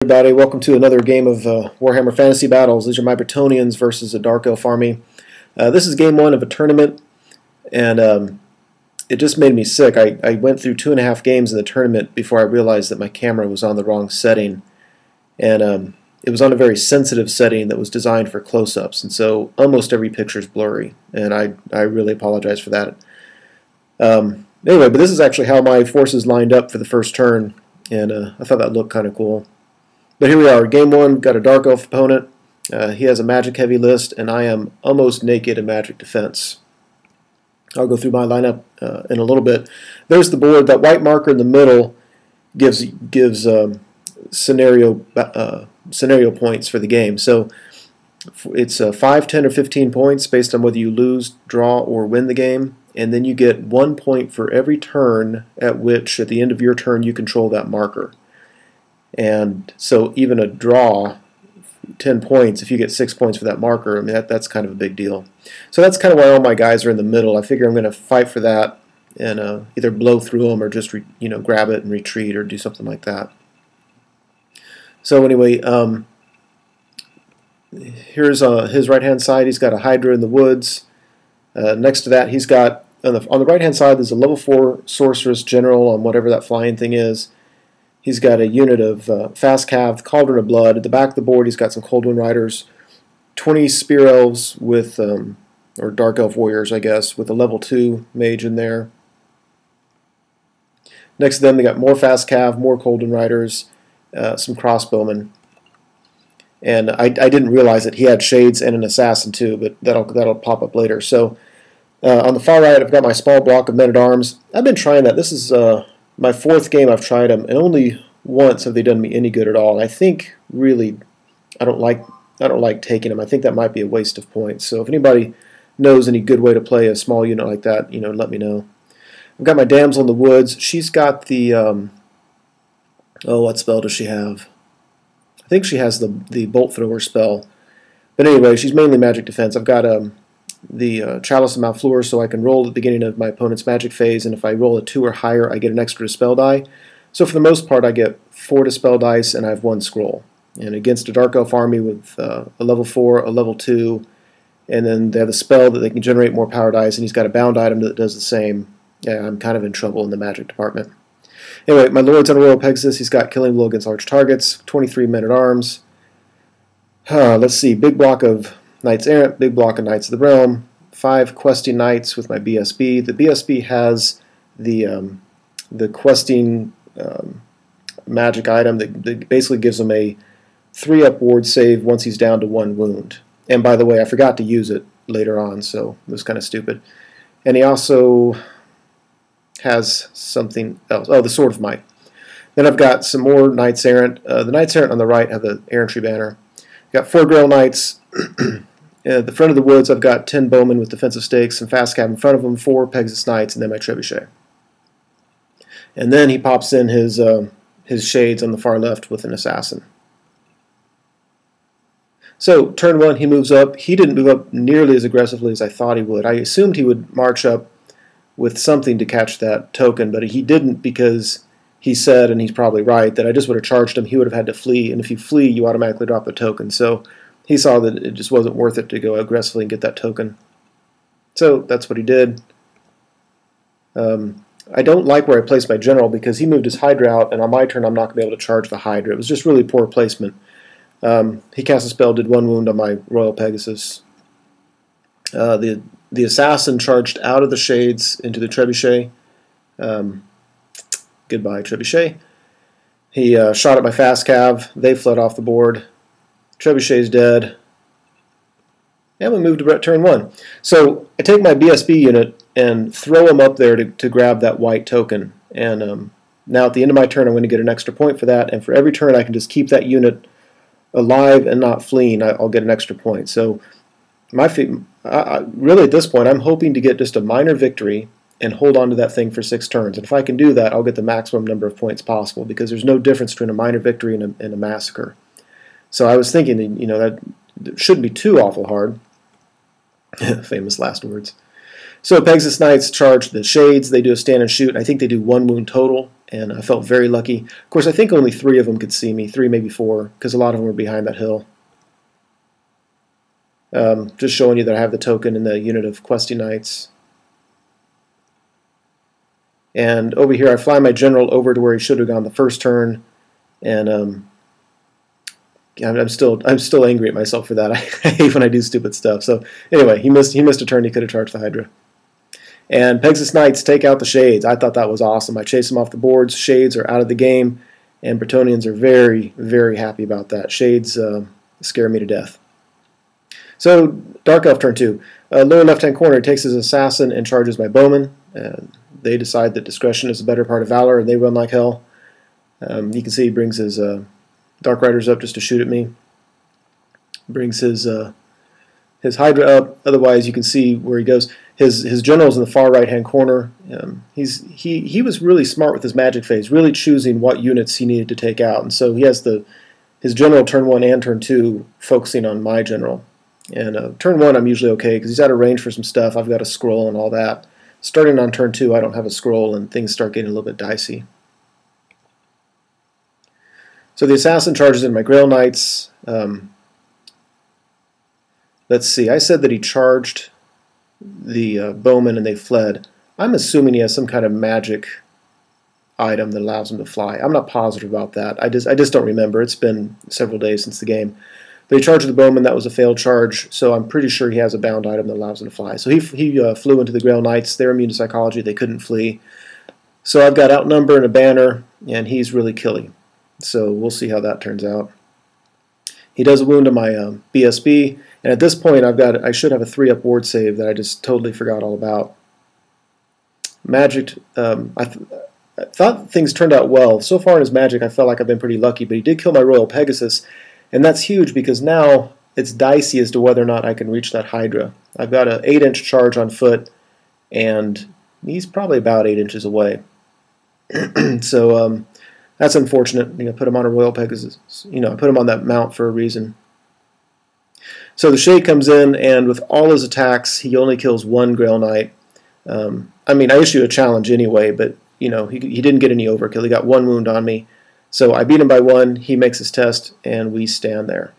Everybody, welcome to another game of Warhammer Fantasy Battles. These are my Bretonnians versus a Dark Elf army. This is game one of a tournament, and it just made me sick. I went through 2.5 games in the tournament before I realized that my camera was on the wrong setting, and it was on a very sensitive setting that was designed for close-ups, and so almost every picture is blurry, and I really apologize for that. Anyway, but this is actually how my forces lined up for the first turn, and I thought that looked kind of cool. But here we are, game one, got a Dark Elf opponent. He has a magic heavy list, and I am almost naked in magic defense. I'll go through my lineup in a little bit. There's the board. That white marker in the middle gives scenario points for the game. So it's 5, 10, or 15 points based on whether you lose, draw, or win the game. And then you get 1 point for every turn at which, at the end of your turn, you control that marker. And so even a draw, 10 points, if you get 6 points for that marker, I mean, that's kind of a big deal. So that's kind of why all my guys are in the middle. I figure I'm going to fight for that and either blow through them or just grab it and retreat or do something like that. So anyway, here's his right-hand side. He's got a Hydra in the woods. Next to that, he's got, on the right-hand side, there's a level 4 Sorceress General on whatever that flying thing is. He's got a unit of Fast Cav, Cauldron of Blood. At the back of the board, he's got some Cold Wind Riders, 20 Spear Elves with, or Dark Elf Warriors, I guess, with a level 2 Mage in there. Next to them, they got more Fast Cav, more Cold Wind Riders, some Crossbowmen. And I didn't realize that he had Shades and an Assassin too, but that'll pop up later. So on the far right, I've got my small block of Men-at-Arms. I've been trying that. This is my 4th game I've tried them, and only once have they done me any good at all. And I think really I don't like taking them. I think that might be a waste of points. So if anybody knows any good way to play a small unit like that, let me know. I've got my Damsel in the Woods. She's got the what spell does she have? I think she has the Bolt Thrower spell. But anyway, she's mainly magic defense. I've got the Chalice of Malfleur, so I can roll at the beginning of my opponent's magic phase, and if I roll a 2 or higher, I get an extra dispel die. So for the most part, I get 4 dispel dice, and I have 1 scroll. And against a Dark Elf army with a level 4, a level 2, and then they have a spell that they can generate more power dice, and he's got a bound item that does the same. Yeah, I'm kind of in trouble in the magic department. Anyway, my Lord's on a Royal Pegasus. He's got Killing Blow against large targets, 23 Men-at-Arms. Let's see, big block of Knights Errant, big block of Knights of the Realm, 5 questing knights with my BSB. The BSB has the questing magic item that basically gives him a 3-up ward save once he's down to 1 wound. And by the way, I forgot to use it later on, so it was kind of stupid. And he also has something else. Oh, the Sword of Might. Then I've got some more Knights Errant. The Knights Errant on the right have the Errantry banner. Got 4 Grail Knights. At the front of the woods, I've got 10 Bowmen with defensive stakes and Fast Cav in front of them, 4 Pegasus Knights, and then my Trebuchet. And then he pops in his Shades on the far left with an Assassin. So, turn 1, he moves up. He didn't move up nearly as aggressively as I thought he would. I assumed he would march up with something to catch that token, but he didn't because he said, and he's probably right, that I just would have charged him, he would have had to flee, and if you flee, you automatically drop the token. So he saw that it just wasn't worth it to go aggressively and get that token. So that's what he did. I don't like where I placed my general because he moved his Hydra out, and on my turn I'm not going to be able to charge the Hydra. It was just really poor placement. He cast a spell, did 1 wound on my Royal Pegasus. The Assassin charged out of the Shades into the Trebuchet. Goodbye, Trebuchet. He shot at my Fast Cav. They fled off the board. Trebuchet's dead. And we move to turn 1. So I take my BSB unit and throw him up there to grab that white token. And now at the end of my turn, I'm going to get an extra point for that. And for every turn, I can just keep that unit alive and not fleeing. I'll get an extra point. So really at this point, I'm hoping to get just a minor victory and hold on to that thing for 6 turns. And if I can do that, I'll get the maximum number of points possible because there's no difference between a minor victory and a massacre. So I was thinking, that it shouldn't be too awful hard. Famous last words. So Pegasus Knights charge the Shades. They do a stand and shoot. I think they do 1 wound total, and I felt very lucky. Of course, I think only 3 of them could see me, 3, maybe 4, because a lot of them were behind that hill. Just showing you that I have the token in the unit of Questy Knights. And over here, I fly my general over to where he should have gone the first turn, and I'm still angry at myself for that. I hate when I do stupid stuff. So anyway, he missed a turn. He could have charged the Hydra. And Pegasus Knights take out the Shades. I thought that was awesome. I chase them off the boards. Shades are out of the game, and Bretonnians are very, very happy about that. Shades scare me to death. So Dark Elf turn 2. Lower left-hand corner takes his assassin and charges my bowman. They decide that discretion is the better part of valor, and they run like hell. You can see he brings his Dark Riders up just to shoot at me. Brings his Hydra up. Otherwise, you can see where he goes. His general's in the far right-hand corner. He was really smart with his magic phase, really choosing what units he needed to take out. And so he has his general turn 1 and turn 2 focusing on my general. And turn 1 I'm usually okay because he's out of range for some stuff. I've got a scroll and all that. Starting on turn 2 I don't have a scroll and things start getting a little bit dicey. So the assassin charges in my Grail Knights. Let's see, I said that he charged the bowman and they fled. I'm assuming he has some kind of magic item that allows him to fly. I'm not positive about that. I just don't remember. It's been several days since the game. But he charged the bowman. That was a failed charge, so I'm pretty sure he has a bound item that allows him to fly. So he flew into the Grail Knights. They're immune to psychology. They couldn't flee. So I've got Outnumber and a banner, and he's really killy. So we'll see how that turns out. He does a wound on my BSB, and at this point I should have a 3-up ward save that I just totally forgot all about. Magic, I thought things turned out well. So far in his magic I felt like I've been pretty lucky, but he did kill my Royal Pegasus, and that's huge because now it's dicey as to whether or not I can reach that Hydra. I've got an 8-inch charge on foot, and he's probably about 8 inches away. So that's unfortunate. I put him on a Royal Pegasus. I put him on that mount for a reason. So the Shade comes in, and with all his attacks, he only kills 1 Grail Knight. I mean, I issued a challenge anyway, but he didn't get any overkill. He got 1 wound on me. So I beat him by 1. He makes his test, and we stand there.